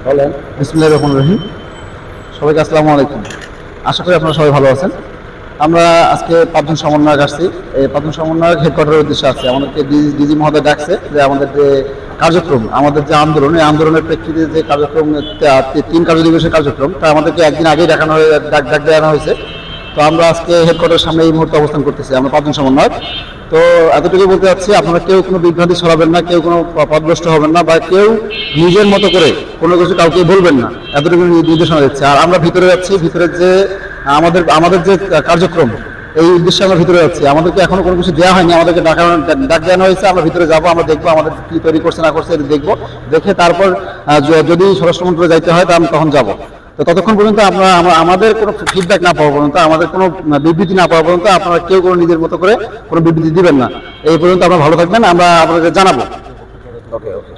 বলেন। বিসমিল্লাহির রহমানির রহিম। সবাইকে আসসালামু আলাইকুম। আশা করি আপনারা সবাই ভালো আছেন। আমরা আজকে 5 জন সমন্বয়ক আসছি। এই 5 জন সমন্বয়ক হেডকোয়ার্টারের উদ্দেশ্যে আসছে। আমাদেরকে ডিজি মহোদয় ডাকছে যে আমাদের যে কার্যক্রম, আমাদের যে আন্দোলন, এই আন্দোলনের প্রেক্ষিতে যে কার্যক্রম, 3 কার্যদিবসের কার্যক্রম, তা আমাদেরকে একদিন আগেই ডাক দেওয়া হয়েছে। তো আমরা আজকে হেডকোয়ার্টারের সামনে এই মুহূর্তে অবস্থান করতেছি, আমরা 5 জন সমন্বয়ক। তো এতটুকু বলতে চাচ্ছি, আপনারা কেউ কোনো বিভ্রান্তি ছড়াবেন না, কেউ কোনো পথভ্রষ্ট হবেন না, বা কেউ নিজের মতো করে কোনো কিছু কাউকে বলবেন না, এতটুকু নির্দেশনা দিচ্ছে। আর আমরা ভিতরে যাচ্ছি, ভিতরে যে আমাদের যে কার্যক্রম, এই উদ্দেশ্যে আমরা ভিতরে যাচ্ছি। আমাদেরকে এখনো কোনো কিছু দেওয়া হয়নি, আমাদেরকে ডাক দেওয়া হয়েছে। আমরা ভিতরে যাবো, আমরা দেখবো আমাদের কি তৈরি করছে না করছে দেখবো, দেখে তারপর যদি স্বরাষ্ট্র মন্ত্রণালয়ে যাইতে হয় তা আমরা তখন যাবো। তো ততক্ষণ পর্যন্ত আমাদের কোনো ফিডব্যাক না পাওয়া পর্যন্ত, আমাদের কোনো বিবৃতি না পাওয়া পর্যন্ত আপনারা কেউ কোনো নিজের মতো করে কোনো বিবৃতি দিবেন না। এই পর্যন্ত আপনারা ভালো থাকবেন, আমরা আপনাদের জানাবো। ওকে ওকে।